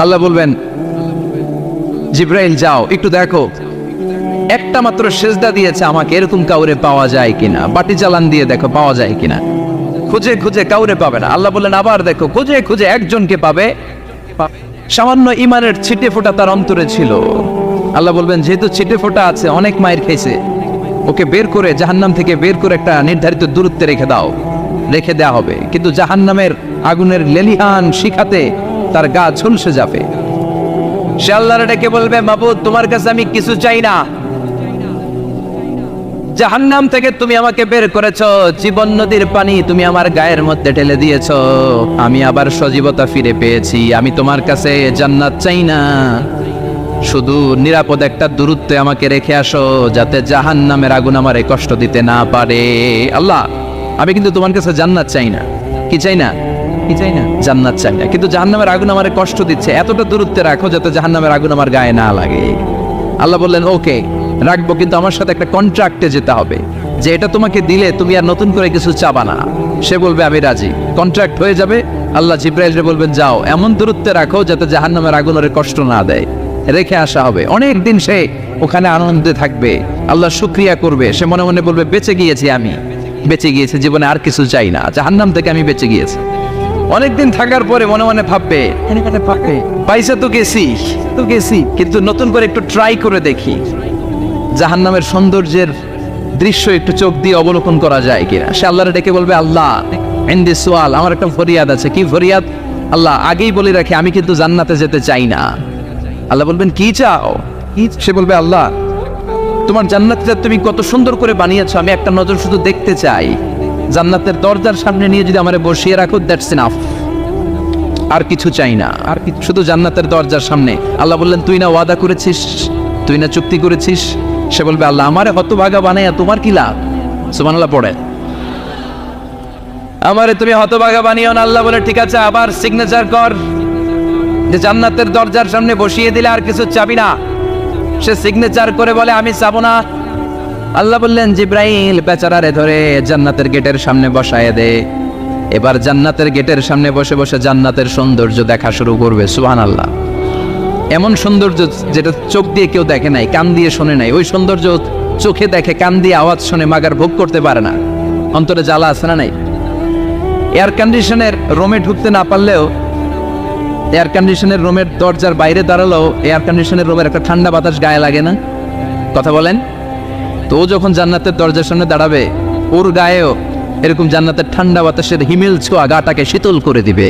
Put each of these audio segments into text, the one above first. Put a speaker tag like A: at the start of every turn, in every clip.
A: আল্লাহ বলবেন, জিব্রাইল যাও একটু দেখো, একটা মাত্র সেজদা দিয়েছে আমাকে, এরকম কাউরে পাওয়া যায় কিনা। বাটি চালান দিয়ে দেখো পাওয়া যায় কিনা। খুঁজে খুঁজে কাউরে পাবে না। আল্লাহ বললেন আবার দেখো, খুঁজে খুঁজে একজনকে পাবে। সামান্য ইমানের ছিটে ফোঁটা তার অন্তরে ছিল। আল্লাহ বলবেন, যেহেতু ছিটে ফোঁটা আছে, অনেক মায়ের খেয়েছে, ওকে বের করে জাহান্নাম থেকে বের করে একটা নির্ধারিত দূরত্বে রেখে দাও। রেখে দেওয়া হবে, কিন্তু জাহান্নামের আগুনের লেলিহান শিখাতে তার গা ঝলসে যাবে। সে আল্লাহর ডেকে বলবে, মাবুদ তোমার কাছে আমি কিছু চাই না, জাহান্নাম থেকে তুমি আমাকে বের করেছো, জীবন নদীর পানি তুমি আমার গায়ের মধ্যে ঢেলে দিয়েছো, আমি আবার সজীবতা ফিরে পেয়েছি। আমি তোমার কাছে জান্নাত চাই না, শুধু নিরাপদ একটা দূরত্বে আমাকে রেখে আসো, যাতে জাহান্নামের আগুন আমারে কষ্ট দিতে না পারে। আল্লাহ, আমি কিন্তু তোমার কাছে জান্নাত চাই না। কি চাই না? কি চাই না? জান্নাত চাই না, কিন্তু জাহান্নামের আগুন আমারে কষ্ট দিচ্ছে, এতটা দূরত্বে রাখো যাতে জাহান্নামের আগুন আমার গায়ে না লাগে। আল্লাহ বললেন, ওকে রাখবো, কিন্তু আমার সাথে একটা কন্ট্রাক্টে যেতে হবে, যে এটা তোমাকে দিলে তুমি আর নতুন করে কিছু চাবা না। সে বলবে আমি রাজি, কন্ট্রাক্ট হয়ে যাবে। আল্লাহ জিব্রাইলকে বলবেন, যাও এমন দূরত্বে রাখো যাতে জাহান্নামের আগুন ওরে কষ্ট না দেয়। রেখে আসা হবে, অনেক দিন সে ওখানে আনন্দে থাকবে, আল্লাহ শুকরিয়া করবে। সে মনে মনে বলবে, বেঁচে গিয়েছি, আমি বেঁচে গিয়েছি, জীবনে আর কিছু চাই না, জাহান্নাম থেকে আমি বেঁচে গিয়েছি। অনেকদিন থাকার পরে মনে মনে ভাববে, পাইসা তো গেছি, কিন্তু নতুন করে একটু ট্রাই করে দেখি, জাহান্নামের সৌন্দর্যের দৃশ্য একটু চোখ দিয়ে অবলোকন করা যায় কিনা। সে আল্লাহর ডেকে বলবে, আল্লাহ ইনদি সুআল, আমার একটা ফরিয়াদ আছে। কি ফরিয়াদ? আল্লাহ আগেই বলে রাখি, আমি কিন্তু জান্নাতে যেতে চাই না। আল্লাহ বলবেন, কি চাও? সে বলবে, আল্লাহ তোমার জান্নাতটা তুমি কত সুন্দর করে বানিয়েছো, আমি একটা নজর শুধু দেখতে চাই। জান্নাতের দরজার সামনে নিয়ে যদি আমারে বসিয়ে রাখো, দ্যাটস এনাফ, আর কিছু চাই না, আর শুধু জান্নাতের দরজার সামনে। আল্লাহ বললেন, তুই না ওয়াদা করেছিস, তুই না চুক্তি করেছিস। সে বলবে, আল্লাহ আমারে হতভাগা বানাইয়া তোমার কি লাভ? সুবহানাল্লাহ পড়ে, আমারে তুমি হতভাগা বানিও না। আল্লাহ বলে, ঠিক আছে, আবার সিগনেচার কর যে জান্নাতের দরজার সামনে বসিয়ে দিলে আর কিছু চাবি না। সে সিগনেচার করে বলে, আমি চাবো না। আল্লাহ বললেন, জিব্রাইল বেচারারে ধরে জান্নাতের গেটের সামনে বসায় দে। এবার জান্নাতের গেটের সামনে বসে বসে জান্নাতের সৌন্দর্য দেখা শুরু করবে। সুবহানাল্লাহ, এমন সৌন্দর্য যেটা চোখ দিয়ে কেউ দেখে নাই, কান দিয়ে শোনে নাই। ওই সৌন্দর্য চোখে দেখে, কান দিয়ে আওয়াজ শুনে মাগার ভোগ করতে পারে না। অন্তরে জ্বালা আছে না নাই? এয়ার কন্ডিশনের রুমে ঢুকতে না পারলেও, এয়ার কন্ডিশনের রুমের দরজার বাইরে দাঁড়ালেও এয়ার কন্ডিশনের রুমের একটা ঠান্ডা বাতাস গায়ে লাগে না? কথা বলেন তো। ও যখন জান্নাতের দরজার সামনে দাঁড়াবে, ওর গায়েও এরকম জান্নাতের ঠান্ডা বাতাসের হিমেল ছোঁয়া গাটাকে শীতল করে দিবে।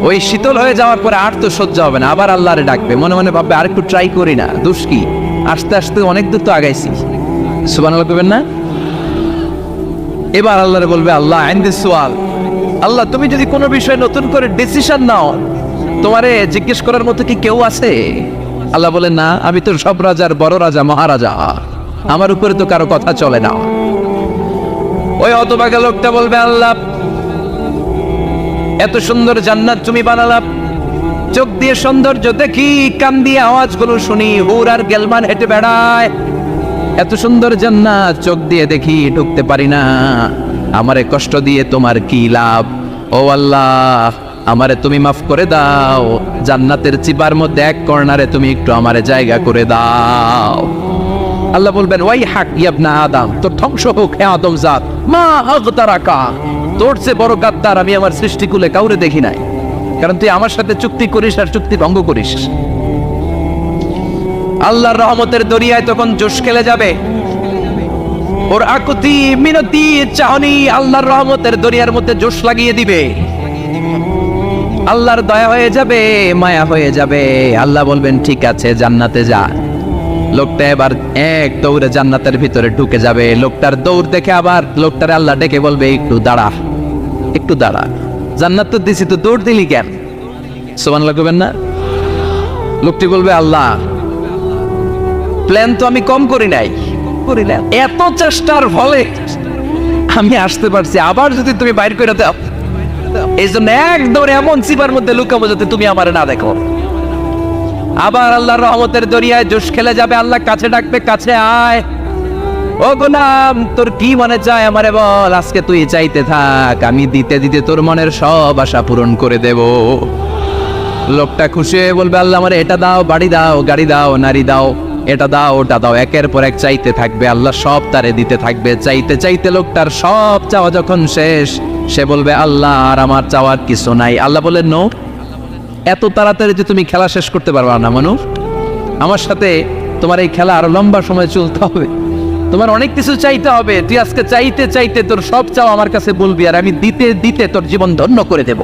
A: ওই শীতল হয়ে যাওয়ার পরে আর তো সহ্য হবে না, আবার আল্লাহরে ডাকবে। মনে মনে ভাববে, আর একটু ট্রাই করি না, দোষ কি, আস্তে আস্তে অনেক দূর তো আগাইছি। সুবহানাল্লাহ করবেন না? এবার আল্লাহরে বলবে, আল্লাহ ইনদি সুআল, আল্লাহ তুমি যদি কোনো বিষয়ে নতুন করে ডিসিশন নাও, তোমারে জিজ্ঞেস করার মতো কি কেউ আছে? আল্লাহ বলে, না, আমি তো সব রাজার বড় রাজা, মহারাজা, আমার উপরে তো কারো কথা চলে না। ওই হতভাগা লোকটা বলবে, আল্লাহ এত সুন্দর জান্নাত তুমি বানালাম, চোখ দিয়ে সৌন্দর্য দেখি, কান দিয়ে আওয়াজগুলো শুনি, হুর আর গেলমান হেঁটে বেড়ায়, এত সুন্দর জান্নাত চোখ দিয়ে দেখি, ঢুকতে পারি না, আমারে কষ্ট দিয়ে তোমার কি লাভ? ও আল্লাহ, আমারে তুমি মাফ করে দাও, জান্নাতের চিপার মধ্যে এক কর্নারে তুমি একটু আমারে জায়গা করে দাও। আল্লাহ বলবেন, ওয়াই হাক ইবনা আদম, তোর ধ্বংস হোক হে আদম জাত, মা আগতারাকা, তোর চেয়ে বড় গাদ্দার আমি আমার সৃষ্টিকুলে কাউরে দেখি নাই, কারণ তুই আমার সাথে চুক্তি করিস আর চুক্তি ভঙ্গ করিস। আল্লাহর রহমতের দরিয়ায় তখন জোশ খেলে যাবে, ওর আকুতি মিনতি চাহনি আল্লাহর রহমতের দরিয়ার মধ্যে জোশ লাগিয়ে দিবে। আল্লাহর দয়া হয়ে যাবে, মায়া হয়ে যাবে। আল্লাহ বলবেন, ঠিক আছে, জান্নাতে যা। লোকটা এবার এক দৌড়ে জান্নাতের ভিতরে ঢুকে যাবে। লোকটার দৌড় দেখে আবার লোকটারে আল্লাহ ডেকে বলবে, একটু দাঁড়া, একটু দাঁড়া, জান্নাত তো দিছি, তো দৌড় দিলি কেন? সুবহানাল্লাহ করবেন না? লোকটি বলবে, আল্লাহ প্ল্যান তো আমি কম করি নাই, এত চেষ্টার ফলে আমি আসতে পারছি, আবার যদি তুমি বাইর করে দাও, এই জন্য এক দৌড়ে এমন চিপার মধ্যে লুকাবো যাতে তুমি আমারে না দেখো। আবার আল্লাহর রহমতের দরিয়ায় জোশ খেলে যাবে। আল্লাহ কাছে ডাকবে, কাছে আয়, ও গোলাম তোর কি মনে চায় আমারে বল, আজকে তুই চাইতে থাক, আমি দিতে দিতে তোর মনের সব আশা পূরণ করে দেব। লোকটা খুশি হয়ে বলবে, আল্লাহ আমার এটা দাও, বাড়ি দাও, গাড়ি দাও, নারী দাও, এটা দাও, ওটা দাও, একের পর এক চাইতে থাকবে, আল্লাহ সব তারে দিতে থাকবে। চাইতে চাইতে লোকটার সব চাওয়া যখন শেষ, সে বলবে, আল্লাহ আর আমার চাওয়ার কিছু নাই। আল্লাহ বলেন, নো, এত তাড়াতাড়ি যে তুমি খেলা শেষ করতে পারবা না মানুষ, আমার সাথে তোমার এই খেলা আরো লম্বা সময় চলতে হবে, তোমার অনেক কিছু চাইতে হবে। তুই আজকে চাইতে চাইতে তোর সব চাও আমার কাছে বলবি, আর আমি দিতে দিতে তোর জীবন ধন্য করে দেব।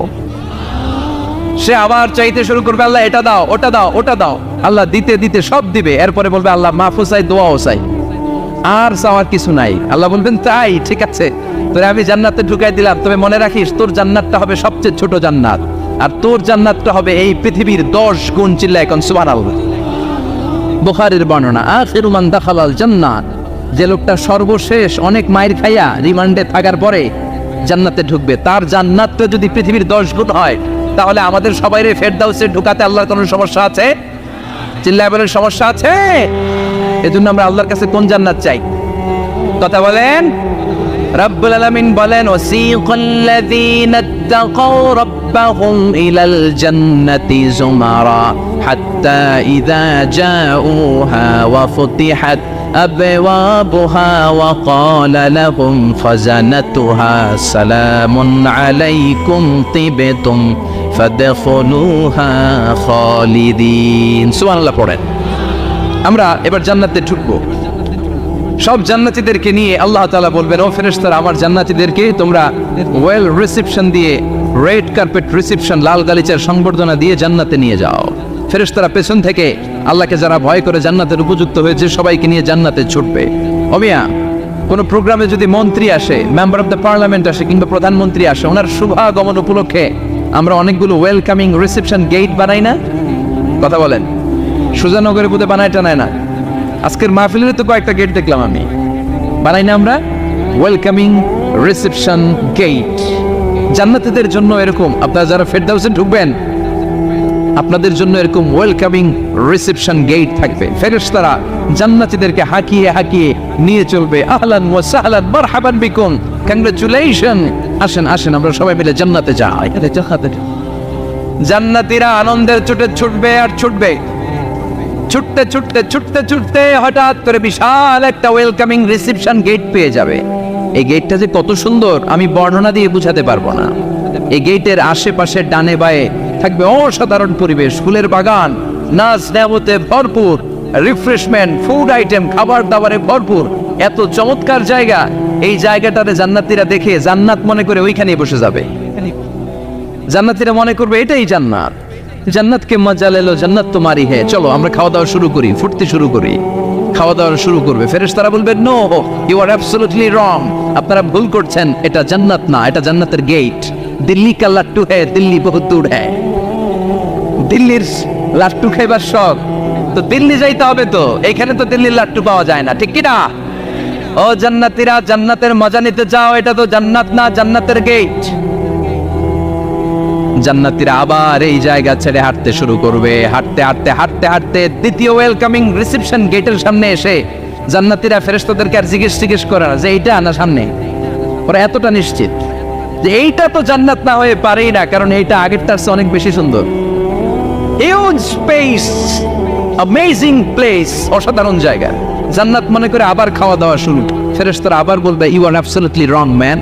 A: সে আবার চাইতে শুরু করবে, আল্লাহ এটা দাও, ওটা দাও, ওটা দাও, আল্লাহ দিতে দিতে সব দিবে। এরপরে বলবে, আল্লাহ মাফও চাই, দোয়াও চাই, আর চাওয়ার কিছু নাই। আল্লাহ বলবেন, তাই ঠিক আছে, তোরে আমি জান্নাতে ঢুকাই দিলাম, তবে মনে রাখিস তোর জান্নাতটা হবে সবচেয়ে ছোট জান্নাত, আর তোর জান্নাতটা হবে এই পৃথিবীর 10 গুণ। চিল্লা এখন সুবহানাল্লাহ। বুখারীর বর্ণনা, আখিরু মান দাখালাল জান্নাত, যে লোকটা সর্বশেষ অনেক মায়ের খাইয়া রিমান্ডে থাকার পরে জান্নাতে ঢুকবে, তার জান্নাতটা যদি পৃথিবীর 10 গুণ হয়, তাহলে আমাদের সবাইরে ফেরদাউসে ঢুকাতে আল্লাহর কোনো সমস্যা আছে? চিল্লায় বলেন, সমস্যা আছে? এজন্য আমরা আল্লাহর কাছে কোন জান্নাত চাই? কথা বলেন। রব্বুল আলামিন বলেন, ওয়াসিকাল্লাযীনা ইত্তাকাউ রাব্বাহুম ইলাল জান্নাতি যুমারা হাত্তা ইযা জাউহা ওয়া ফুতিহাত আবওয়াবুহা ওয়া ক্বালা লাহুম খাযানাতুহা সালামুন আলাইকুম তিবতুম ফাদখুলুহা খালিদিন। সুবহানাল্লাহ পড়েন। আমরা এবার জান্নাতে ঢুকবো। সব জান্নাতীদেরকে নিয়ে আল্লাহ তাআলা বলবেন, ও ফেরেশতারা, আমার জান্নাতীদেরকে তোমরা ওয়েল রিসেপশন দিয়ে, রেড কার্পেট রিসেপশন, লাল গালিচার সংবর্ধনা দিয়ে জান্নাতে নিয়ে যাও। ফেরেশতারা পেছন থেকে আল্লাহকে যারা ভয় করে জান্নাতের উপযুক্ত হয়েছে সবাইকে নিয়ে জান্নাতে ছুটবে। ওমিয়া, কোন প্রোগ্রামে যদি মন্ত্রী আসে, মেম্বার অফ দ্য পার্লামেন্ট আসে, কিংবা প্রধানমন্ত্রী আসে, ওনার শুভাগমন উপলক্ষে আমরা অনেকগুলো ওয়েলকামিং রিসেপশন গেট বানাই না? কথা বলেন। সুজানগরে বোধহয় বানায় টানায় না? আজকের মাহফিলের তো কয়েকটা গেট দেখলাম আমি, বানাই না আমরা? Welcoming reception gate. জান্নাতীদের জন্য এরকম, আপনারা যারা ফেরদাউসে ঢুকবেন আপনাদের জন্য এরকম ওয়েলকামিং রিসেপশন গেট থাকবে। ফেরেশতারা জান্নাতীদেরকে হাঁকিয়ে হাঁকিয়ে নিয়ে চলবে, আহলান ওয়া সাহলান মারহাবান বিকুম, কংগ্রাচুলেশন, আসেন আসেন আমরা সবাই মিলে জান্নাতে যাই। জান্নাতীরা আনন্দের চোটে ছুটবে আর ছুটবে, ছুটতে ছুটতে ছুটতে ছুটতে হঠাৎ করে বিশাল একটা ওয়েলকামিং রিসেপশন গেট পেয়ে যাবে। এই গেটটা যে কত সুন্দর আমি বর্ণনা দিয়ে বুঝাতে পারবো না। এই গেটের আশেপাশে ডানে বায়ে থাকবে অসাধারণ পরিবেশ, ফুলের বাগান, নাচ নেয়ামতে ভরপুর, রিফ্রেশমেন্ট, ফুড আইটেম, খাবার দাবারে ভরপুর, এত চমৎকার জায়গা। এই জায়গাটারে জান্নাতীরা দেখে জান্নাত মনে করে ওইখানেই বসে যাবে। জান্নাতীরা মনে করবে এটাই জান্নাত, জান্নাতকে মজা লেলো, জান্নাত তোমারই হে, চলো আমরা খাওয়া দাওয়া শুরু করি, ফুটতে শুরু করি। খাওয়া দাওয়া শুরু করবে। ফেরেশতারা বলবে, no, you are absolutely wrong, আপনারা ভুল করছেন, এটা জান্নাত না, এটা জান্নাতের গেট। দিল্লি কা লাট্টু হ্যায়, দিল্লি বহুত দূর হ্যায়। দিল্লির লাট্টু খাইবার শখ তো দিল্লি যাইতে হবে, তো এখানে তো দিল্লির লাট্টু পাওয়া যায় না, ঠিক কি না? ও জান্নাতীরা, জান্নাতের মজা নিতে যাও, এটা তো জান্নাত না, জান্নাতের গেট। জান্নাতীরা আবার এই জায়গা ছেড়ে হাঁটতে শুরু করবে। হাঁটতে হাঁটতে হাঁটতে হাঁটতে দ্বিতীয় ওয়েলকামিং রিসেপশন গেটের সামনে এসে জান্নাতীরা ফেরেশতাদেরকে আর জিজ্ঞেস করে না যে এইটা না সামনে, ওরা এতটা নিশ্চিত যে এইটা তো জান্নাত না হয়ে পারেই না, কারণ এইটা আগেরটার চেয়ে অনেক বেশি সুন্দর। হিউজ স্পেস, অ্যামেজিং প্লেস, অসাধারণ জায়গা। জান্নাত মনে করে আবার খাওয়া দাওয়া শুরু। ফেরেশতারা আবার বলবে, you are absolutely wrong man,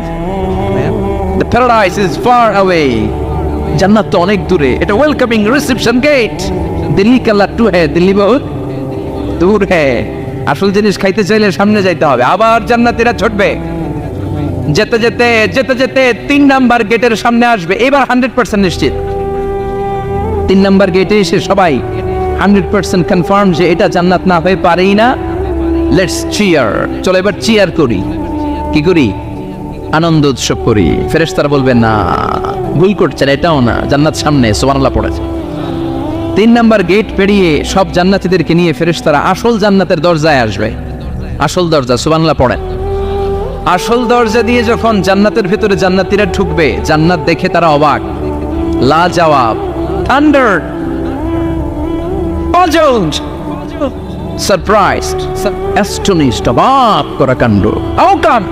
A: the paradise is far away, জান্নাত তো অনেক দূরে, এটা ওয়েলকামিং রিসেপশন গেট। দিল্লি কা লাট্টু হ্যায়, দিল্লি বহুত দূর হ্যায়। আসল জিনিস খাইতে চাইলে সামনে যাইতে হবে। আবার জান্নাতীরা ছুটবে, যেতে যেতে যেতে যেতে 3 নাম্বার গেটের সামনে আসবে। এবার 100% নিশ্চিত, 3 নাম্বার গেটে এসে সবাই 100% কনফার্ম যে এটা জান্নাত না হয়ে পারেই না। লেটস চিয়ার, চলো এবার চিয়ার করি। কি করি? আনন্দ উৎসব করি। ফেরেশতারা বলবে, না, ভুল করছেন, এটাও না, জান্নাত সামনে। সুবহানাল্লাহ পড়েছে। 3 নাম্বার গেট পেরিয়ে সব জান্নাতীদেরকে নিয়ে ফেরেশতারা আসল জান্নাতের দরজায় আসবে। আসল দরজা, সুবহানাল্লাহ পড়েন। আসল দরজা দিয়ে যখন জান্নাতের ভিতরে জান্নাতীরা ঢুকবে, জান্নাত দেখে তারা অবাক, লাজবাব, থান্ডার, পাজলড, সারপ্রাইজড, অ্যাস্টনিশড, অবাক করা কাণ্ড। How come,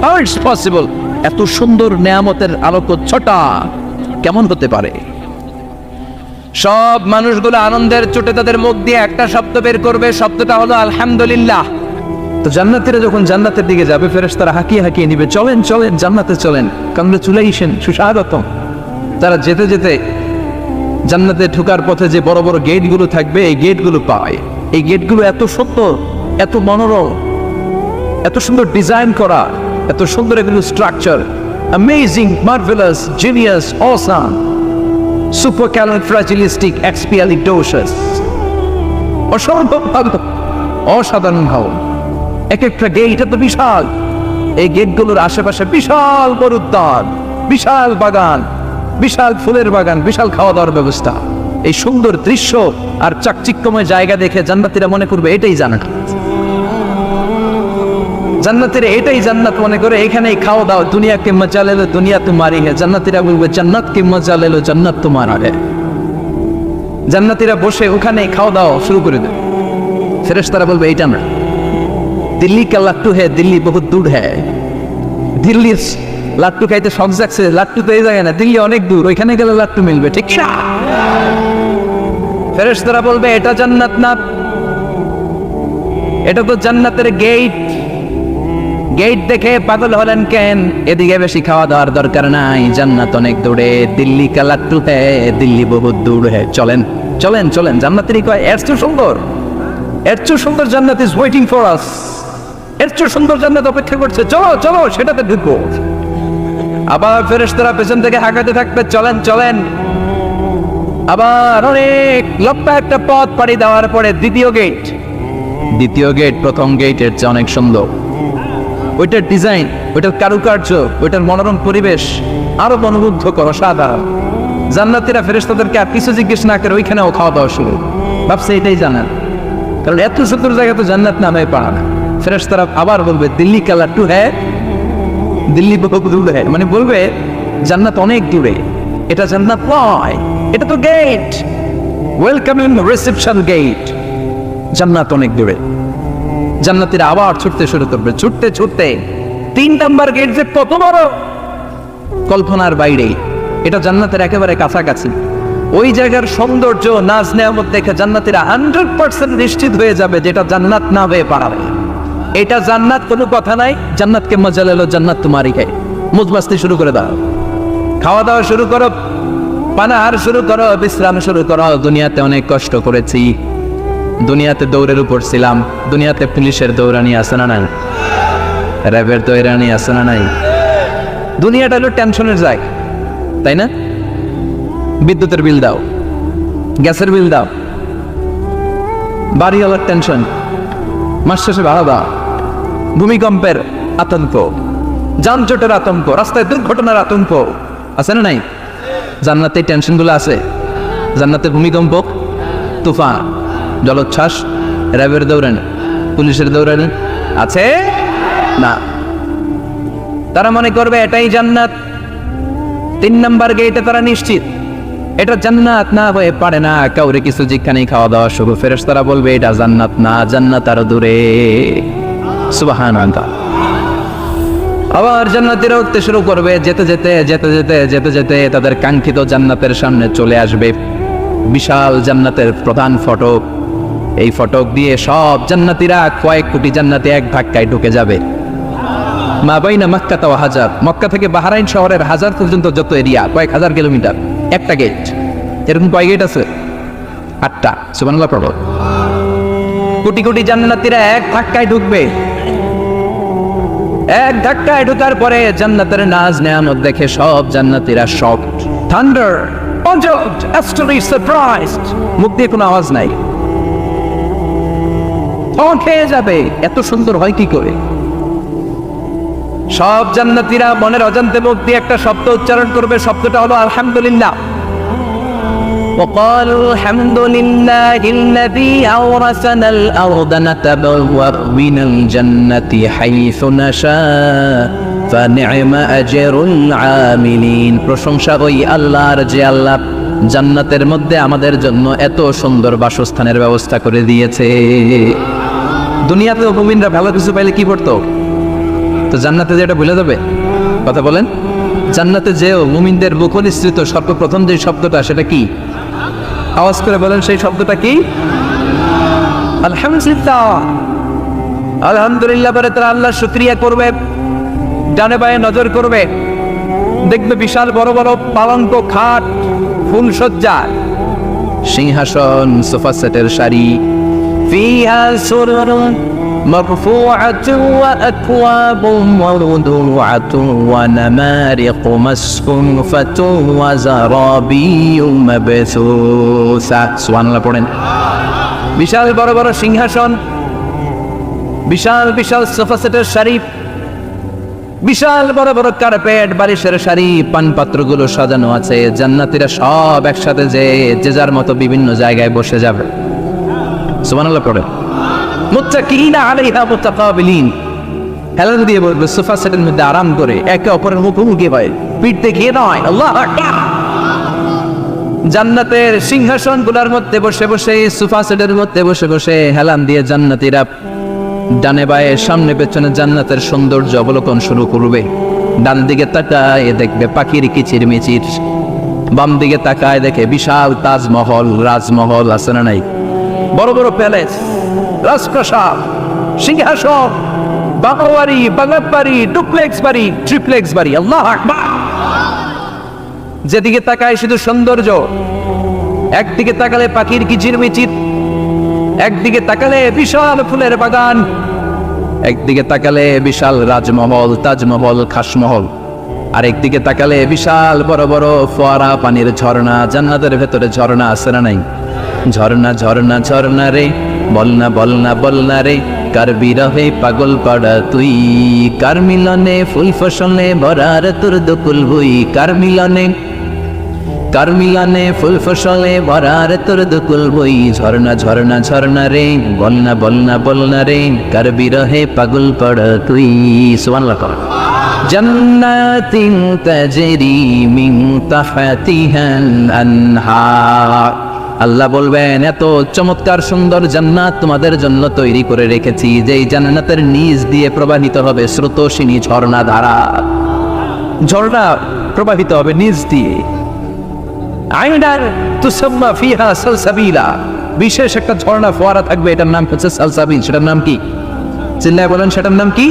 A: how it's possible, এত সুন্দর নেয়ামতের আলোকচ্ছটা কেমন হতে পারে? সব মানুষগুলো আনন্দের চোটে তাদের মুখ দিয়ে একটা শব্দ বের করবে, শব্দটা হলো আলহামদুলিল্লাহ। তো জান্নাতীরা যখন জান্নাতের দিকে যাবে, ফেরেশতারা হাঁকিয়ে হাঁকিয়ে নিবে, চলেন চলেন জান্নাতে চলেন, কংগ্রেচুলেশন, সুস্বাগতম। তারা যেতে যেতে জান্নাতে ঢোকার পথে যে বড় বড় গেটগুলো থাকবে, এই গেটগুলো পায়। এই গেটগুলো এত সুন্দর, এত মনোরম, এত সুন্দর ডিজাইন করা, এত সুন্দর এগুলো structure, amazing, marvellous, genius, awesome, supercalifragilistic expialidocious, অসম্ভব ভালো, অসাধারণ ভালো। এক একটা গেট এত বিশাল। এই গেটগুলোর আশেপাশে বিশাল বড় উদ্যান, বিশাল বাগান, বিশাল ফুলের বাগান, বিশাল খাওয়া দাওয়ার ব্যবস্থা। এই সুন্দর দৃশ্য আর চাকচিক্যময় জায়গা দেখে জান্নাতীরা মনে করবে এটাই জান্নাত। জান্নাতীরা এটাই জান্নাত মনে করে, এখানেই খাওয়া দাওয়া। দুনিয়া কে মজা লে লো, দুনিয়া তোমারি হে। জান্নাতীরা বলবে জান্নাত কে মজা লে লো, জান্নাত তোমারা হে। জান্নাতীরা বসে ওখানে খাওয়া দাওয়া শুরু করে দেবে। ফেরেশতারা বলবে এইটা না, দিল্লি কা লাট্টু হে, দিল্লি বহুত দূর হ্যাঁ। দিল্লির লাট্টু খাইতে শখ জাগছে, লাট্টু তো এই জায়গায় না, দিল্লি অনেক দূর, ওইখানে গেলে লাট্টু মিলবে, ঠিক না? ফেরেশতারা বলবে এটা জান্নাত না, এটা তো জান্নাতের গেট। গেট দেখে পাগল হলেন কেন? এদিকে বেশি খাওয়া দাওয়ার দরকার নাই, জান্নাত অনেক দূরে। দিল্লি কা লাট্টু হে, দিল্লি বহুত দূর হে। চলেন চলেন চলেন। জান্নাতেরই কয় এর চেয়ে সুন্দর, এর চেয়ে সুন্দর জান্নাত ইজ ওয়েটিং ফর আস। এর চেয়ে সুন্দর জান্নাত অপেক্ষা করছে, চলো চলো সেটাতে ঢুকবো। আবার ফেরেশতারা পেছন থেকে হাঁকাতে থাকবে, চলেন চলেন। আবার অনেক লম্বা একটা পথ পাড়ি দেওয়ার পরে দ্বিতীয় গেট। দ্বিতীয় গেট প্রথম গেটের চেয়ে অনেক সুন্দর। ওইটার ডিজাইন, ওইটার কারুকার্য, ওইটার মনোরম পরিবেশ আরো মনোমুগ্ধ করো, সাধারণ। জান্নাতীরা ফেরেশতাদেরকে আর কিছু জিজ্ঞেস না করে ওইখানেও খাওয়া দাওয়া শুরু। ভাবছে এটাই জান্নাত, কারণ এত সুন্দর জায়গা তো জান্নাত নামে পারা না। ফেরেশতারা আবার বলবে দিল্লি কা লাট্টু হ্যাঁ, দিল্লি বহুত দূর হ্যাঁ। মানে বলবে জান্নাত অনেক দূরে, এটা জান্নাত নয়, এটা তো gate, welcome in reception gate. জান্নাত অনেক দূরে। জান্নাতীরা আবার ছুটতে শুরু করবে, ছুটতে ছুটতে 3 নাম্বার গেট যে কত বড়, কল্পনার বাইরে। এটা জান্নাতের একেবারে কাছাকাছি। ওই জায়গার সৌন্দর্য, নাজ নেয়ামত দেখে জান্নাতীরা 100% নিশ্চিত হয়ে যাবে যেটা জান্নাত না হয়ে পারাবে। এটা জান্নাত, কোনো কথা নাই। জান্নাতকে মজা লেলো, জান্নাত তোমারই খাই। মুজমাস্তি শুরু করে দাও, খাওয়া দাওয়া শুরু করো, পানাহার শুরু করো, বিশ্রাম শুরু করো। দুনিয়াতে অনেক কষ্ট করেছি, দুনিয়াতে দৌড়ের উপর ছিলাম, দুনিয়াতে পুলিশের দৌড়ানি আছে না নাই, র্যাবের দৌড়ানি আছে না নাই। দুনিয়াটা হলো টেনশনের জায়গা, তাই না? বিদ্যুতের বিল দাও, গ্যাসের বিল দাও, বাড়িওয়ালার টেনশন, মাস শেষে ভাড়া দাও, ভূমিকম্পের আতঙ্ক, যানজটের আতঙ্ক, রাস্তায় দুর্ঘটনার আতঙ্ক আছে না নাই? জান্নাতে টেনশনগুলো আছে। জান্নাতে ভূমিকম্প, তুফান, জলোচ্ছ্বাস, র্যাবের দৌড়ানি, পুলিশের দৌড়ানি আছে না। তারা মনে করবে এটাই জান্নাত। 3 নাম্বার গেটে তারা নিশ্চিত এটা জান্নাত না হয়ে পারে না। কাউরে কিছু যেখানেই খাওয়া দাওয়া শুরু। ফেরেশতারা বলবে এটা জান্নাত না, জান্নাত আরো দূরে। সুবহানাল্লাহ। আবার জান্নাতীরা উঠতে শুরু করবে, যেতে যেতে যেতে যেতে যেতে যেতে তাদের কাঙ্ক্ষিত জান্নাতের সামনে চলে আসবে। বিশাল জান্নাতের প্রধান ফটক। এই ফটক দিয়ে সব জান্নাতীরা, কয়েক কোটি জান্নাতি এক ধাক্কায় ঢুকে যাবে। মা বাইনা মক্কা ওয়া হাজার, মক্কা থেকে বাহরাইন শহরের হাজার পর্যন্ত যত এরিয়া, কয়েক হাজার কিলোমিটার, একটা গেট। এরকম কয় গেট আছে? 8টা। সুবহানাল্লাহ পড়ো। কোটি কোটি জান্নাতীরা এক ধাক্কায় ঢুকবে। এক ধাক্কায় ঢোকার পরে জান্নাতের নাজ নেয়ামত দেখে সব জান্নাতীরা shocked, thunder, puzzled, utterly surprised। মুখ দিয়ে কোনো আওয়াজ নাই, খেয়ে যাবে। এত সুন্দর হয় কি করে? সব জান্নাতীরা মনের অজান্তে মুখ দিয়ে একটা শব্দ উচ্চারণ করবে, শব্দটা হলো আলহামদুলিল্লাহ। وقالوا الحمد لله الذي أورثنا الأرض نتبوأ من الجنة حيث نشاء فنعم أجر العاملين। প্রশংসা ওই আল্লাহর যে আল্লাহ জান্নাতের মধ্যে আমাদের জন্য এত সুন্দর বাসস্থানের ব্যবস্থা করে দিয়েছে। দুনিয়াতে মুমিনরা ভালো কিছু পাইলে কি করতো? তো জান্নাতে যে এটা ভুলে যাবে? কথা বলেন। জান্নাতে যেও মুমিনদের মুখ নিঃসৃত সর্বপ্রথম যে শব্দটা, সেটা কি? আওয়াজ করে বলেন সেই শব্দটা কি? আলহামদুলিল্লাহ। আলহামদুলিল্লাহ বলে তারা আল্লাহ শুকরিয়া করবে, ডানে বায়ে নজর করবে, দেখবে বিশাল বড় বড় পালঙ্ক, খাট, ফুলসজ্জা, সিংহাসন, সোফা সেটের সারি, ফিহা সুরুরুন মারফুআতুন ওয়া আকওয়াবুন মাওদুআতুন ওয়া নামারিকু মাসফুফাতুন ওয়া যারাবিয়্যু মাবসুসা। সুবহানাল্লাহ পড়েন। বিশাল বড় বড় সিংহাসন, বিশাল বিশাল সোফা সেটের সারি, বিশাল বড় বড় কার্পেট, বালিশের সারি, পানপাত্রগুলো সাজানো আছে। জান্নাতীরা সব একসাথে যে যার মতো বিভিন্ন জায়গায় বসে যাবে। সুবহানাল্লাহ পড়ে। মুত্তাকিনা আলাইহা মুতাকাবিলিন, হেলান দিয়ে বলবে সোফা সেটের মধ্যে আরাম করে, একে অপরের মুখোমুখি হয়, পিঠ দেখিয়ে নয়। আল্লাহু আকবার। জান্নাতের সিংহাসনগুলোর মধ্যে বসে বসে, সোফা সেটের মধ্যে বসে বসে হেলান দিয়ে জান্নাতীরা ডানে বায়ে সামনে পেছনে জান্নাতের সৌন্দর্য অবলোকন শুরু করবে। ডান দিকে তাকায় দেখবে পাখির কিচিরমিচির, বাম দিকে তাকায় দেখে বিশাল তাজমহল, রাজমহল আছে না নাই, বড় বড় প্যালেস, রাজপ্রাসাদ, সিংহাসন, বাংলাবাড়ি, বাংলার বাড়ি, ডুপ্লেক্স বাড়ি, ট্রিপ্লেক্স বাড়ি। আল্লাহু আকবার। যেদিকে তাকায় শুধু সৌন্দর্য, একদিকে তাকালে পাখির কিচিরমিচির, একদিকে তাকালে বিশাল ফুলের বাগান, একদিকে তাকালে বিশাল রাজমহল, তাজমহল, খাসমহল, আর একদিকে তাকালে বিশাল বড় বড় ফোয়ারা, পানির ঝর্ণা। জান্নাতের ভেতরে ঝর্ণা আছে না নাই? ঝর্ণা ঝর্ণা ঝর্ণা রে, বলনা বলনা বলনা রে, কার বিরহে পাগল পাড়া তুই, কার মিলনে ফুল ফসলে ভরার তোর দকুল ভুই, কার মিলনে ফুল ফসলে ভরার তোর দকুল বই। ঝর্ণা ঝর্ণা ঝর্ণা রে, বলনা বলনা বলনা রে, কার বিরহে পাগল পাড়া তুই। সুবহানাল্লাহ। জান্নাতিন তাজরি মিন তাহতিহাল আনহার, আল্লাহ বলবেন এত চমৎকার সুন্দর জান্নাত তোমাদের জন্য তৈরি করে রেখেছি, যেই জান্নাতের নিচ দিয়ে প্রবাহিত হবে স্রোতস্বিনী ঝর্ণা ধারা। ঝর্ণা প্রবাহিত হবে নিচ দিয়ে। আইনার তুসাম্মা ফিহা সালসাবিলা, বিশেষ একটা ঝর্ণা ফোয়ারা থাকবে, এটার নাম হচ্ছে সালসাবিল। সেটার নাম কি? চিল্লায় বলেন, সেটার নাম কি?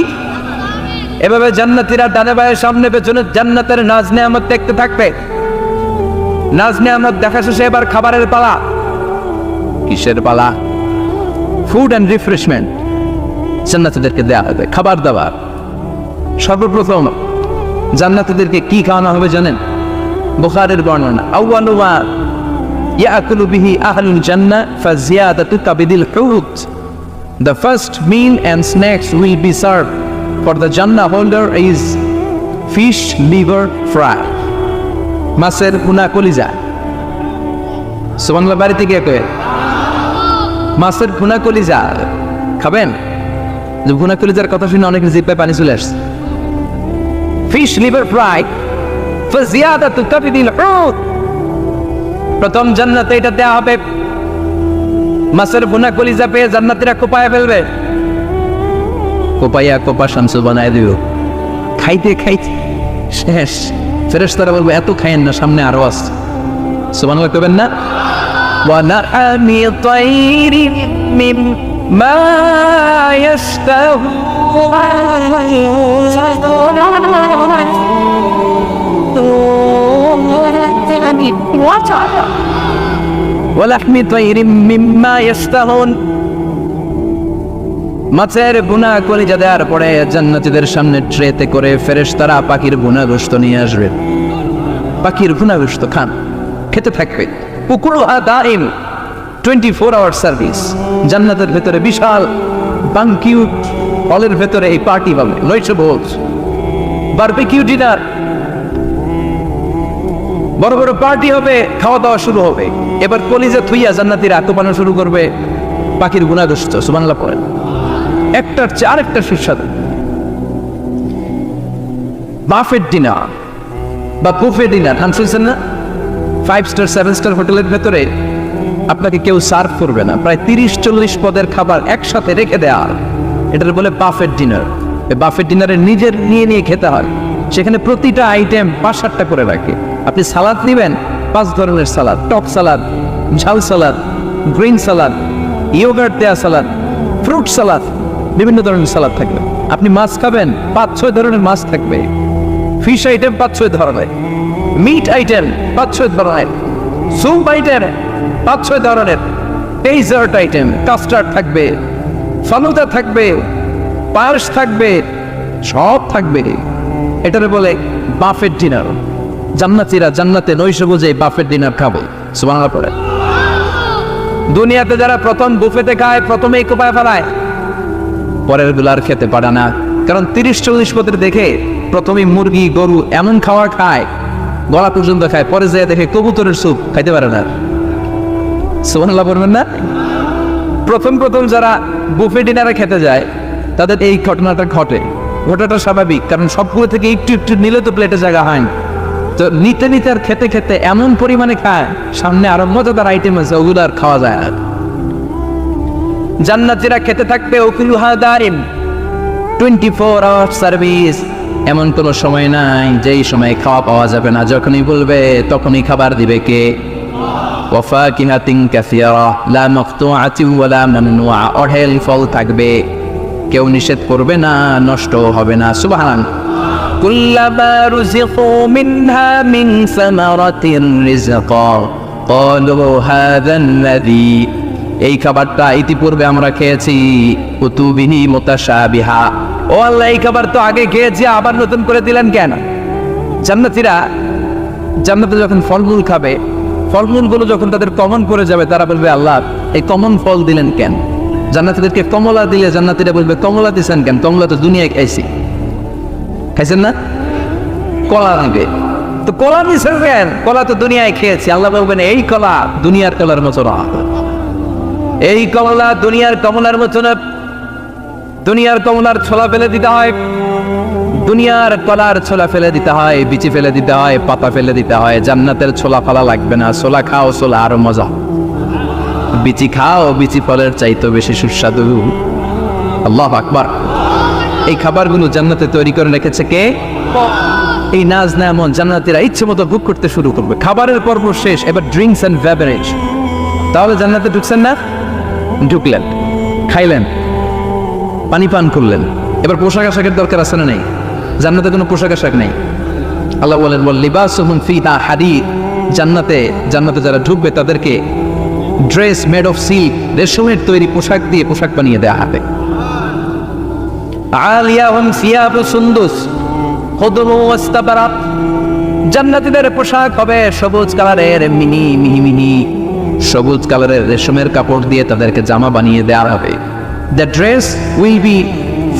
A: এভাবে জান্নাতীরা ডানে বায়ে সামনে পেছনে জান্নাতের নাজ নেয়ামত দেখতে থাকবে। নাজ নেয়ামত দেখা শেষে এবার খাবারের পালা। কিসের পালা? ফুড অ্যান্ড রিফ্রেশমেন্ট জান্নাতীদেরকে দেয়া হবে, খাবার দাবার। সর্বপ্রথম জান্নাতীদেরকে কি খাওয়ানো হবে জানেন? বুখারীর বর্ণনা, আউয়ালু মা ইয়াকুলু বিহি আহলুল জান্নাহ ফাজিয়াদাতু কাবিদিল হুত, the first meal and snacks will be served for the Jannah holder is fish liver fry, মাছের ভুনা কলিজা। সুবহানাল্লাহ। বাড়িতে গিয়ে কয়ে মাছের ভুনা কলিজা খাবেন? যে ভুনা কলিজার কথা শুনে অনেকের জিহ্বায় পানি চলে আসছে। ফিশ লিভার ফ্রাই ফাজিয়াদাতু কাবিদিল হুত, প্রথম জান্নাতে এটা দেয়া হবে। মাছের ভুনা কলিজা পেয়ে জান্নাতীরা কোপায় ফেলবে, কোপাইয়া কোপা শামসু বানায় দিও। খাইতে খাইতে শেষ। ফেরেশতারা বলবে এত খাইয়েন না, সামনে আরো আছে। সুবহানাল্লাহ কইবেন না? ওয়া না'আমি তাইরিন মিম্মা ইয়াশতাহু, ওয়া লাহমি তাইরিন মিম্মা ইয়াশতাহুন, মাছের ভুনা কলিজা দেওয়ার পরে জান্নাতীদের সামনে ট্রেতে করে ফেরেশতারা পাখির ভুনা গোশত নিয়ে আসবে। পাখির ভুনা গোশত খান, খেতে থাকবে। পুকুরুহা দাইম, 24 আওয়ার সার্ভিস। জান্নাতের ভেতরে বিশাল বানকিউট হলের ভেতরে এই পার্টি হবে, 900 ভোজ, বারবিকিউ ডিনার, বড় বড় পার্টি হবে, খাওয়া দাওয়া শুরু হবে। এবার কলিজা থুইয়া জান্নাতীরা কোপানো শুরু করবে পাখির ভুনা গোশত। সুবহানাল্লাহ পড়েন। একটার চেয়ে আরেকটা সুস্বাদু। বাফেট ডিনার বা বুফে ডিনার নাম শুনছেন না? 5 স্টার 7 স্টার হোটেলের ভেতরে আপনাকে কেউ সার্ভ করবে না, প্রায় 30-40 পদের খাবার একসাথে রেখে দেওয়া, এটার বলে বাফেট ডিনার। এই বাফেট ডিনারে নিজের নিয়ে খেতে হয়। সেখানে প্রতিটা আইটেম 5-7টা করে রাখে। আপনি সালাদ নেবেন, 5 ধরনের সালাদ, টক সালাদ, ঝাল সালাদ, গ্রিন সালাদ, ইয়োগার্ট দেয়া সালাদ, ফ্রুট সালাদ, বিভিন্ন ধরনের সালাদ থাকবে। আপনি মাছ খাবেন, 5-6 ধরনের মাছ থাকবে। ফিশ আইটেম 5-6 ধরনের, মিট আইটেম 5-6 ধরনের, স্যুপ আইটেম 5-6 ধরনের, ডেজার্ট আইটেম, কাস্টার্ড থাকবে, ফালুদা থাকবে, পায়েস থাকবে, সব থাকবে। এটারে বলে বাফেট ডিনার। জান্নাতীরা জান্নাতে নৈশভোজে বাফেট ডিনার খাবে। সুবহানাল্লাহ পড়ে। দুনিয়াতে যারা প্রথম বুফেতে খায়, প্রথমেই কোপায় ফেলায়, পরের গুলো আর খেতে পারে না। কারণ 30-40 পদের দেখে প্রথমে মুরগি গরু এমন খাওয়া খায়, গলা পর্যন্ত খায়, পরে যেয়ে দেখে কবুতরের স্যুপ খাইতে পারে না। সুবহানাল্লাহ বলবেন না? প্রথম যারা বুফে ডিনারে খেতে যায় তাদের এই ঘটনাটা ঘটে। ঘটনাটা স্বাভাবিক, কারণ সবগুলো থেকে একটু একটু নিলে তো প্লেটে জায়গা হয় না। তো নিতে নিতে আর খেতে খেতে এমন পরিমাণে খায়, সামনে আরো মজাদার আইটেম আছে, ওগুলো আর খাওয়া যায় না। জান্নাতীরা খেতে থাকবে উকুলুহা দাইম, 24 আওয়ার সার্ভিস। এমন কোনো সময় নাই যেই সময় খাওয়া পাওয়া যাবে না। যখনই বলবে তখনই খাবার দিবে কে? ওয়াফাকিহাতিন কাসীরা লা মাকতুআতিন ওয়ালা মামনুআ। অঢেল ফল থাকবে, কেউ নিষেধ করবে না, নষ্ট হবে না। সুবহানাল্লাহ। কুল্লামা রুযিকু মিনহা মিন সামারাতির রিজকা ক্বালু হাযাল্লাযী। এই খাবারটা ইতিপূর্বে আমরা খেয়েছি, কুতুবিহি মুতাশাবিহা। ও আল্লাহ, এই খাবার তো আগে খেয়েছি, আবার নতুন করে দিলেন কেন? জান্নাতীরা জান্নাতে যখন ফলমূল খাবে, ফলমূলগুলো যখন তাদের কমন পড়ে যাবে, তারা বলবে আল্লাহ এই কমন ফল দিলেন কেন? জান্নাতীদেরকে কমলা দিলে জান্নাতীরা বলবে কমলা দিছেন কেন? কমলা তো দুনিয়ায় খাইছি। খাইছেন না? কলা দিবে, তো কলা দিছেন কেন? কলা তো দুনিয়ায় খেয়েছি। আল্লাহ বলবেন এই কলা দুনিয়ার কলার মতো না, এই কমলা দুনিয়ার কমলার মতো না। দুনিয়ার কমলার ছোলা ফেলে দিতে হয়, দুনিয়ার কলার ছোলা ফেলে দিতে হয়, বিচি ফেলে দিতে হয়, পাতা ফেলে দিতে হয়। জান্নাতের ছোলা ফালা লাগবে না। ছোলা খাও, ছোলা আরো মজা। বিচি খাও, বিচি ফলের চাইতে বেশি সুস্বাদু। আল্লাহু আকবার। এই খাবারগুলো জান্নাতে তৈরি করে রেখেছে কে? এই নাজ নেয়ামত জান্নাতীরা ইচ্ছে মতো ভোগ করতে শুরু করবে। খাবারের পর্ব শেষ, এবার ড্রিঙ্কস এন্ড বেভারেজ। তাহলে জান্নাতে ঢুকছেন না? ঢুকলেন, খাইলেন, পানি পান করলেন, এবার পোশাক আশাকের দরকার আছে না নেই? জান্নাতে কোনো পোশাক আশাক নেই। আল্লাহ বলেন ওয়াল লিবাসুহুম ফিহা হারির। জান্নাতে যারা ঢুকবে তাদেরকে ড্রেস মেড অফ সিল্ক, রেশমের তৈরি পোশাক দিয়ে পোশাক বানিয়ে দেওয়া হবে। আলিয়াহুম সিয়াবু সুন্দুস খুদরু ওয়াস্তাবরাক। জান্নাতীদের পোশাক হবে সবুজ কালারের, মিহি মিহি সবুজ কালারের রেশমের কাপড় দিয়ে তাদেরকে জামা বানিয়ে দেওয়া হবে। The dress will be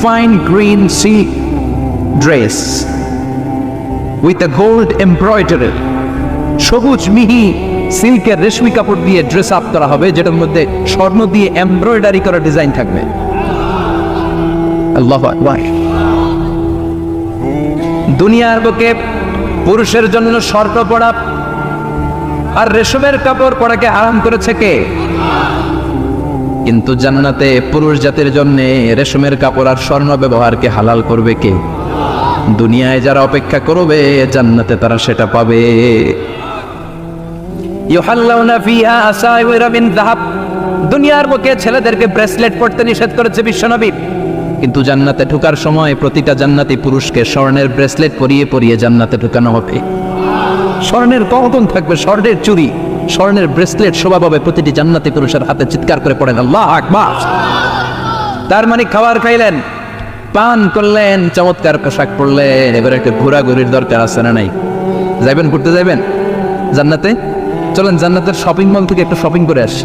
A: fine green silk dress with a gold embroidery. সবুজ মিহি সিল্কের রেশমি কাপড় দিয়ে ড্রেস আপ করা হবে, যেটার মধ্যে স্বর্ণ দিয়ে এমব্রয়ডারি করা ডিজাইন থাকবে। আল্লাহু আকবার। দুনিয়ার বুকে পুরুষের জন্য স্বর্ণ পরা আর রেশমের কাপড় পরাকে হারাম করেছে কে? কিন্তু জান্নাতে পুরুষ জাতির জন্য রেশমের কাপড় আর স্বর্ণ ব্যবহারকে হালাল করবে কে? দুনিয়ায় যারা অপেক্ষা করবে, জান্নাতে তারা সেটা পাবে। ইউহাল্লাউনা ফিহা আসাইওয়ারা মিন যাহাব। দুনিয়ার বুকে ছেলেদেরকে ব্রেসলেট পরতে নিষেধ করেছে বিশ্বনবী, কিন্তু জান্নাতে ঢোকার সময় প্রতিটা জান্নাতি পুরুষকে স্বর্ণের ব্রেসলেট পরিয়ে পরিয়ে জান্নাতে ঢোকানো হবে। স্বর্ণের কঙ্কন থাকবে, স্বর্ণের চুড়ি, স্বর্ণের ব্রেসলেট শোভা পাবে প্রতিটি জান্নাতি পুরুষের হাতে। চিৎকার করে পড়েন আল্লাহু আকবার। তার মানে খাবার খাইলেন, পান করলেন, চমৎকার পোশাক পরলেন, এবার একটা ঘোরাঘুরির দরকার আছে না নাই? যাইবেন, ঘুরতে যাইবেন জান্নাতে? চলেন জান্নাতের শপিং মল থেকে একটু শপিং করে আসি।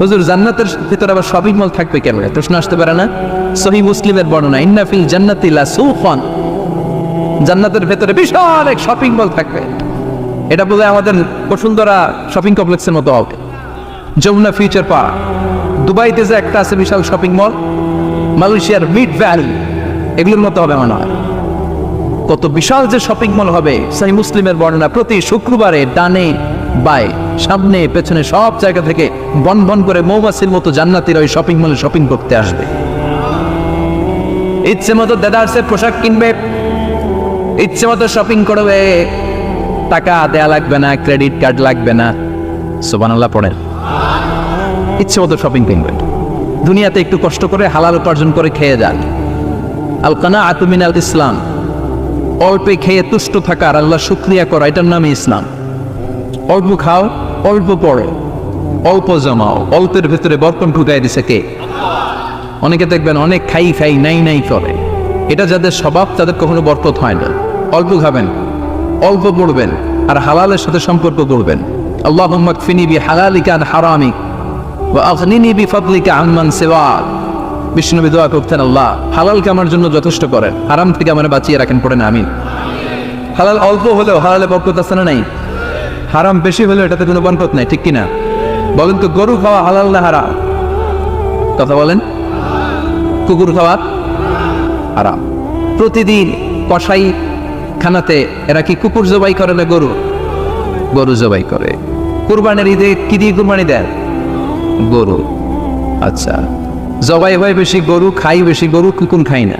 A: হুজুর জান্নাতের ভিতরে আবার শপিং মল থাকবে কেন? প্রশ্ন আসতে পারে না? সহিহ মুসলিমের বর্ণনা, ইন্না ফিল জান্নাতি লা সুফান। জান্নাতের ভেতরে বিশাল এক শপিং মল থাকবে। এটা বলে আমাদের বসুন্ধরা শপিং কমপ্লেক্সের মতো হবে, যমুনা ফিউচার পার্ক। দুবাইতে যে একটা আছে বিশাল শপিং মল, মালয়েশিয়ার মিড ভ্যালি, এগুলোর মতো হবে মনে হয়। কত বিশাল যে শপিং মল হবে। সহিহ মুসলিমের বর্ণনা, প্রতি শুক্রবারে ডানে বাই সামনে পেছনে সব জায়গা থেকে বন বন করে মৌমাছির মতো জান্নাতীরা ওই শপিং মলে শপিং করতে আসবে। ইচ্ছে মতো দেদারসের পোশাক কিনবে, ইচ্ছে মতো শপিং করবে, টাকা দেয়া লাগবে না, ক্রেডিট কার্ড লাগবে না। সুবহানাল্লাহ পড়েন। ইচ্ছে মতো শপিং করবেন, দুনিয়াতে একটু কষ্ট করে হালাল উপার্জন করে খেয়ে যান। আল কানাআতু মিনাল ইসলাম, অল্পে খেয়ে তুষ্ট থাকা আর আল্লাহ শুকরিয়া করা, এটার নামই ইসলাম। অল্প খাও, অল্প পড়ো, অল্প জমাও, অল্পের ভেতরে বরকত ঢুকাই দিছে কে? অনেকে দেখবেন অনেক খাই খাই নাই নাই করে, এটা যাদের স্বভাব তাদের কখনো বরকত হয় না। অল্প খাবেন, অল্প পড়বেন, আর হালালের সাথে সম্পর্ক করবেন। আল্লাহুম্মা কফিনি বিহালালিকা আন হারামিক ওয়া আগনিনি বিফাদলিকা আম্মান সিওয়াক। বিষ্ণুনবী দোয়া করতেন, আল্লাহ হালালকে আমার জন্য যথেষ্ট করেন, হারাম থেকে আমার বাঁচিয়ে রাখেন, পড়েন আমিন। হালাল অল্প হলেও হালালে বরকত আছে না নাই? হারাম বেশি হলেও এটাতে কোনো বরকত নাই, ঠিক কিনা? বলেন তো, গরু খাওয়া হালাল না হারাম? কথা বলেন। কুকুর খাওয়া হারাম। প্রতিদিন কসাই খানাতে এরা কি কুকুর জবাই করে না গরু? গরু জবাই করে। কুরবানির ঈদে কি দিয়ে কুরবানি দেন? গরু। আচ্ছা, জবাই হয় বেশি গরু, খাই বেশি গরু, কুকুর খাই না।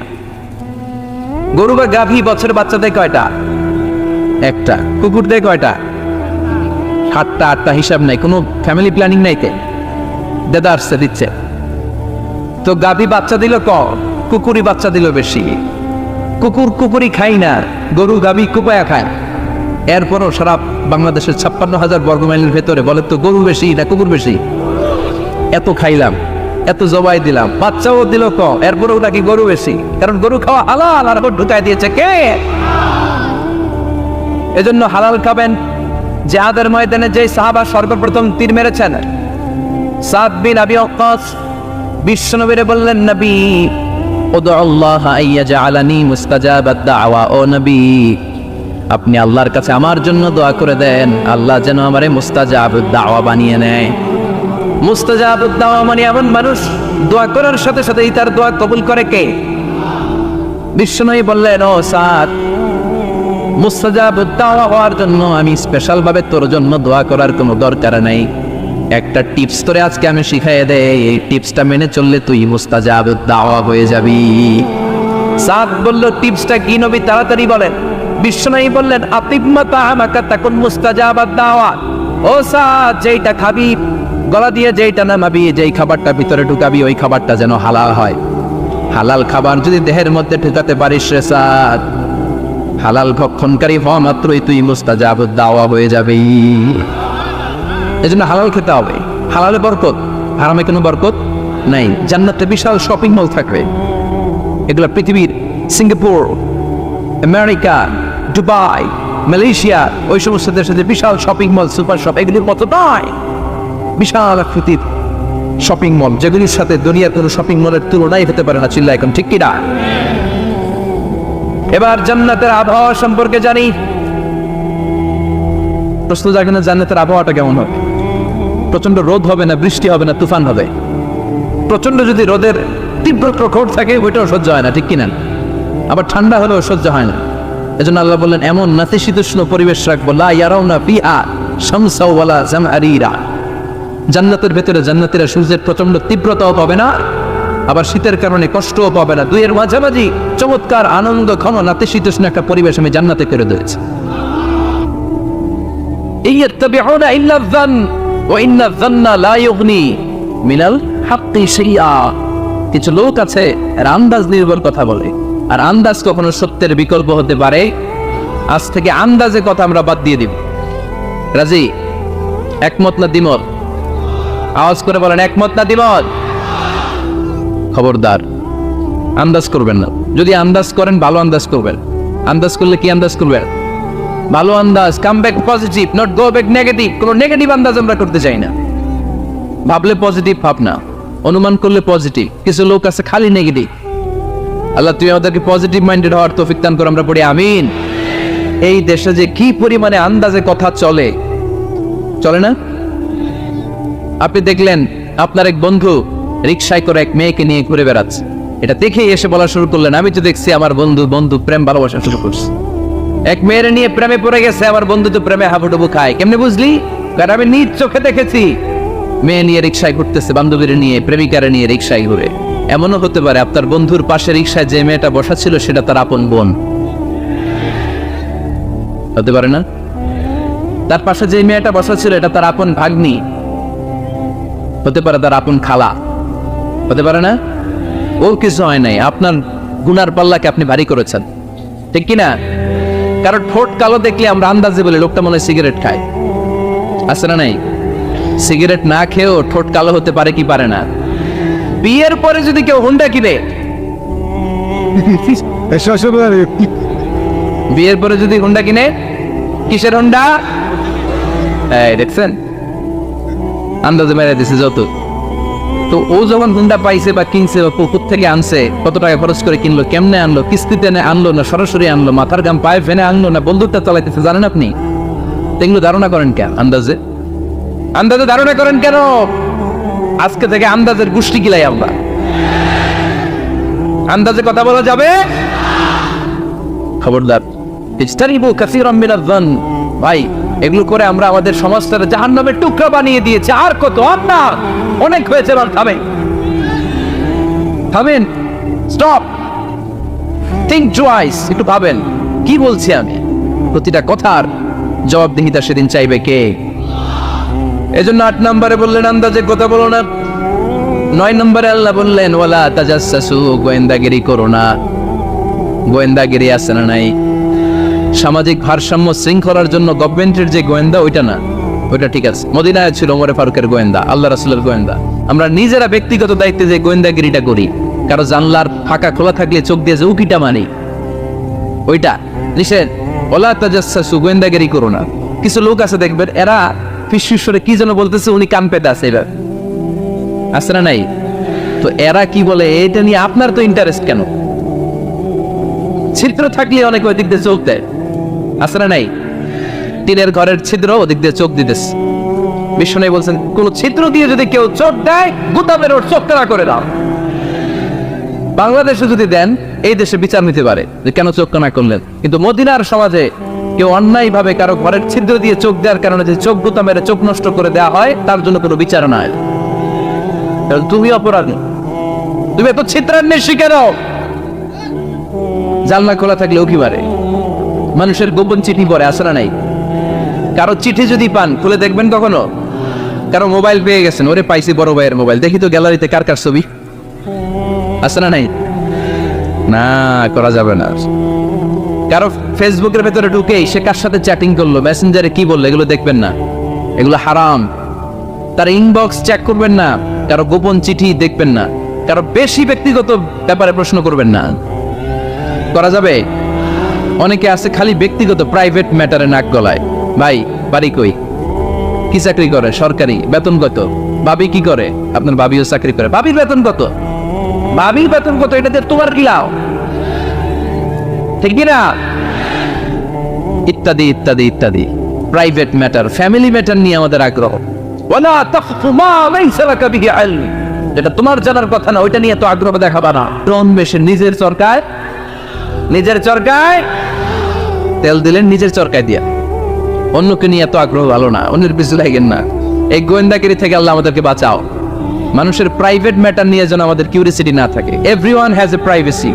A: গরু বা গাভী বছরে বাচ্চা দেয় কয়টা? একটা। কুকুর দেয় কয়টা? 7টা 8টা, হিসাব নাই, কোনো ফ্যামিলি প্ল্যানিং নাই। তে দাদা আসছে দিচ্ছে তো, গাভী বাচ্চা দিল কম, কুকুরই বাচ্চা দিল বেশি। কুকুর কুকুরই খাই না, গরু গাভী কুপায়া খায়। এরপরও সারা বাংলাদেশের 56,000 বর্গমাইলের ভেতরে বলে তো গরু বেশি না কুকুর বেশি? এত খাইলাম, এত জবাই দিলাম, বাচ্চাও দিল কম, এরপরেও নাকি গরু বেশি। কারণ গরু খাওয়া হালাল, আর ঢুকাই দিয়েছে কে? এজন্য হালাল খাবেন। জিহাদের ময়দানে যে সাহাবা সর্বপ্রথম তীর মেরেছেন, সাদ বিন আবি ওয়াক্কাস, বিশ্বনবীরে বললেন, নবী উদউ আল্লাহ আইয়াজআলানি মুস্তাজাবাদ দাওয়া। ও নবী, আপনি আল্লাহর কাছে আমার জন্য দোয়া করে দেন, আল্লাহ যেন আমারে মুস্তাজাবুদ দাওয়া বানিয়ে নেয়। মুস্তাজাবুদ দাওয়া মানে এমন মানুষ দোয়া করার সাথে সাথেই তার দোয়া কবুল করে কে? বিশ্বনবী বললেন, ও সাদ, মুস্তাজাবুদ দাওয়া হওয়ার জন্য আমি স্পেশাল ভাবে তোর জন্য দোয়া করার কোনো দরকার নাই। একটা টিপস তোরে আজকে আমি শিখাইয়ে দেই, এই টিপসটা মেনে চললে তুই মুস্তাজাবুদ দাওয়া হয়ে যাবি। সাদ বলল, টিপসটা কি নবী? তাড়াতাড়ি বলেন। বিশ্বনবী বললেন, আতিম্মা তাআমাকা তাকুন মুস্তাজাবাদ দাওয়া। ও সাদ, যেইটা খাবি, গলা দিয়ে যেইটা নামাবি, যেই খাবারটা ভিতরে ঢুকাবি, ওই খাবারটা যেন হালাল হয়। হালাল খাবার যদি দেহের মধ্যে ঢুকাতে পারিস রে সাদ, হালাল ভক্ষণকারী হওয়া মাত্রই তুই মুস্তাজাবুদ দাওয়া হয়ে যাবি। এজন্য হালাল খেতে হবে। হালালে বরকত, হারামে কোনো বরকত নাই। জান্নাতে বিশাল শপিং মল থাকবে, এগুলো পৃথিবীর সিঙ্গাপুর, আমেরিকা, দুবাই, মালয়েশিয়া, ওই সমস্ত দেশে বিশাল শপিং মল, সুপার শপ, এগুলির মতো নয়। বিশাল আকৃতির শপিং মল, যেগুলির সাথে দুনিয়ার কোনো শপিং মলের তুলনাই হতে পারে না। চিল্লা এখন ঠিক কিনা? এবার জান্নাতের আবহাওয়া সম্পর্কে জানি। প্রশ্ন জাগে না, জান্নাতের আবহাওয়াটা কেমন হবে? প্রচন্ড রোদ হবে না, বৃষ্টি হবে না, তুফান হবে? প্রচন্ড যদি রোদের তীব্র প্রখর থাকে, ওইটাও সহ্য হয় না, ঠিক কিনা? আবার ঠান্ডা হলেও সহ্য হয় না। এজন্য আল্লাহ বললেন, এমন নাতিশীতোষ্ণ পরিবেশ রাখবো, লা ইয়ারাউনা ফিহা শামসা ওয়ালা জামহারিরা। জান্নাতের ভেতরে জান্নাতীরা সূর্যের প্রচন্ড তীব্রতাও পাবে না, আবার শীতের কারণে কষ্টও পাবে না। দুইয়ের মাঝামাঝি চমৎকার আনন্দ ঘন নাতিশীতোষ্ণ একটা পরিবেশ আমি জান্নাতে করে দিয়েছি। ইয়াত্তাবিউনা ইল্লা যান ওয়া ইন্না যান্না লা ইউগনি মিনাল হাক্কি শাইআ। কিছু লোক আছে এরা আন্দাজ নির্ভর কথা বলে, আর আন্দাজ কখনো সত্যের বিকল্প হতে পারে। আজ থেকে আন্দাজে কথা আমরা বাদ দিয়ে দিব। রাজি? একমত না দ্বিমত? আওয়াজ করে বলেন, একমত না দ্বিমত? খবরদার আন্দাজ করবেন না। যদি আন্দাজ করেন, ভালো আন্দাজ করবেন। আন্দাজ করলে কি আন্দাজ করবেন? ভালো আন্দাজ। Come back positive, not go back negative. কোনো নেগেটিভ আন্দাজ আমরা করতে চাই না। ভাবলে পজিটিভ ভাবনা, অনুমান করলে পজিটিভ। কিছু লোক আছে খালি নেগেটিভ। আল্লাহ তুই আমাদেরকে পজিটিভ মাইন্ডেড হওয়ার তৌফিক দান কর, আমরা পড়ি আমিন। এই দেশে যে কি পরিমাণে আন্দাজে কথা চলে, চলে না? আপনি দেখলেন আপনার এক বন্ধু রিকশায় করে এক মেয়েকে নিয়ে ঘুরে বেড়াচ্ছে, এটা দেখেই এসে বলা শুরু করলেন, আমি তো দেখছি আমার বন্ধু প্রেম ভালোবাসা শুরু করছে। এক মেয়ের নিয়ে প্রেমে পড়ে গেছে, আমার বন্ধু তো প্রেমে হাবুডুবু খায়। কেমনে বুঝলি? কারণ আমি নিজ চোখে দেখেছি। মেয়ে নিয়ে রিকশায় ঘুরতেছে, বান্ধবীর নিয়ে, প্রেমিকারে নিয়ে রিকশায় ঘুরে। এমনও হতে পারে আপনার বন্ধুর পাশে রিকশায় যে মেয়েটা বসা ছিল সেটা তার আপন বোন, হতে পারে না? তার পাশে যে মেয়েটা বসা ছিল এটা তার আপন ভাগ্নি, হতে পারে তার আপন খালা, হতে পারে না? ও কিছু হয় নাই, আপনার গুনার পাল্লাকে আপনি ভারী করেছেন, ঠিক কিনা? কারণ ঠোঁট কালো দেখলে আমরা আন্দাজে বলি লোকটা মনে হয় সিগারেট খায়, আছে না নাই? সিগারেট না খেয়েও ঠোঁট কালো হতে পারে কি পারে না? বিয়ের পরে যদি কেউ হুন্ডা কিনে, বিয়ের পরে যদি হুন্ডা কিনে, কিসের হুন্ডা? এই দেখছেন, আন্দাজে মেরে দিছে যত। তো ও যখন হুন্ডা পাইছে বা কিনছে বা পুকুর থেকে আনছে, কত টাকা খরচ করে কিনলো, কেমনে আনলো, কিস্তিতে আনলো না সরাসরি আনলো, মাথার গাম পায়ে ফেনে আনলো না বন্দুকটা চালাইতেছে, জানেন আপনি? এগুলো ধারণা করেন কেন? আন্দাজে আন্দাজে ধারণা করেন কেন? আজকে থেকে আন্দাজের গোষ্ঠী গিলাই আমরা। আন্দাজে কথা বলা যাবে, খবরদার। ইজতানিবু কাসীরাম মিনায-যন। ভাই, এগুলো করে আমরা আমাদের সমাজটাকে জাহান্নামের টুকরা বানিয়ে দিয়েছি। আর কত? আপনার অনেক হয়েছে, এবার থামেন, থামেন, স্টপ, থিংক টুয়াইস, একটু ভাবেন কি বলছি আমি। প্রতিটা কথার জবাবদিহিতা সেদিন চাইবে কে? এজন্য 8 নম্বরে বললেন আন্দাজে কথা বলো না। 9 নম্বরে আল্লাহ বললেন ওয়ালা তাজাসসু, গোয়েন্দাগিরি করো না। গোয়েন্দাগিরি আছে না নাই? সামাজিক ভারসাম্য শৃঙ্খলার জন্য গভর্নমেন্টের যে গোয়েন্দা, ওইটা না, ওইটা ঠিক আছে। মদিনায় ছিল ওমর ফারুকের গোয়েন্দা, আল্লাহ রাসূলের গোয়েন্দা। আমরা নিজেরা ব্যক্তিগত দায়িত্বে যে গোয়েন্দাগিরিটা করি, কারো জানলার ফাঁকা খোলা থাকলে চোখ দিয়ে যে উকিটা মানি, ওইটা নিষেধ। ওয়ালা তাজাসসু, গোয়েন্দাগিরি করো না। কিছু লোক আছে দেখবেন, এরা ফিসফিসরে কি যেন বলতেছে, উনি কান পেতে আছে, এবার আছে না নাই? তো এরা কি বলে এটা নিয়ে আপনার তো ইন্টারেস্ট কেন? ছিদ্র থাকলে অনেক ওই দিক দিয়ে চোখ দেয়, আছে না নাই? টিনের ঘরের ছিদ্র, ওদিক দিয়ে চোখ দিতেছে। বিষ্ণু বলছেন কোন ছিদ্র দিয়ে যদি কেউ চোখ দেয়, গুতাবের ওর চোখ কানা করে দাও। বাংলাদেশে যদি দেন, এই দেশে বিচার নিতে পারে যে কেন চোখ কানা করলেন। কিন্তু মদিনার সমাজে কেউ অন্যায় ভাবে কারো ঘরের ছিদ্র দিয়ে চোখ দেওয়ার কারণে যে চোখ গুতা মেরে চোখ নষ্ট করে দেওয়া হয়, তার জন্য কোনো বিচার নাই। তুমি অপরাধী, তুমি এত ছিদ্রান্বের শিকার। জানলা খোলা থাকলে উকি মারে, মানুষের গোপন চিঠি পড়ে, আছে না নাই? কারো চিঠি যদি পান, খুলে দেখবেন কখনো? কারো মোবাইল পেয়ে গেছেন, ওরে পাইছি বড় ভাইয়ের মোবাইল, দেখি তো গ্যালারিতে কার কার ছবি, আছে না নাই? না, করা যাবে না। কারো ফেসবুকের ভেতরে ঢুকে সে কার সাথে চ্যাটিং করলো, মেসেঞ্জারে কি বললো, এগুলো দেখবেন না, এগুলো হারাম। তার ইনবক্স চেক করবেন না, কারো গোপন চিঠি দেখবেন না, কারো বেশি ব্যক্তিগত ব্যাপারে প্রশ্ন করবেন না। করা যাবে? অনেকে আছে খালি ব্যক্তিগত প্রাইভেট ম্যাটারে নাক গলায়। ভাই, বাড়ি কই, কি চাকরি করে, সরকারি, বেতন কত? ভাবি কি করে? আপনার ভাবিও চাকরি করে, ভাবির বেতন কত? ভাবির বেতন কত? এটাতে তোমার কি লাভ? ঠিক না? ইত্যাদি ইত্যাদি ইত্যাদি। প্রাইভেট ম্যাটার, ফ্যামিলি ম্যাটার নিয়ে আমাদের আগ্রহ। ওয়ালা তাখফু মা লাইসা লাকা বিহি ইলম, যেটা তোমার জানার কথা না, ওইটা নিয়ে তো আগ্রহ দেখাবা না। ড্রোন বেশে নিজের চরকায়, নিজের চরকায় তেল দিলেন, নিজের চরকায় দিয়া। অন্যকে নিয়ে এত আগ্রহ ভালো না, অন্যের পিছু লাগেন না। এই গোয়েন্দাগিরি থেকে আল্লাহ আমাদেরকে বাঁচাও। মানুষের প্রাইভেট ম্যাটার নিয়ে যেন আমাদের কিউরিসিটি না থাকে। Everyone has a privacy,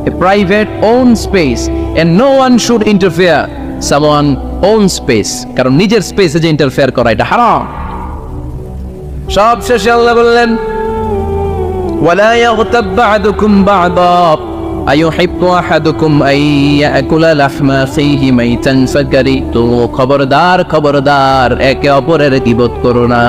A: a private own space, and no one should interfere someone own space. কারণ নিজের স্পেসে যে ইন্টারফেয়ার করা, এটা হারাম। সব শেষে আল্লাহ বললেন ওয়ালা ইয়াগতাব বা'দুকুম বা'দা আইয়ুহিব্বু আহাদুকুম আন ইয়াকুলা লাহমা আখিহি মাইতান ফাকারিতুমু। খবরদার, খবরদার, একে অপরের গীবত করো না।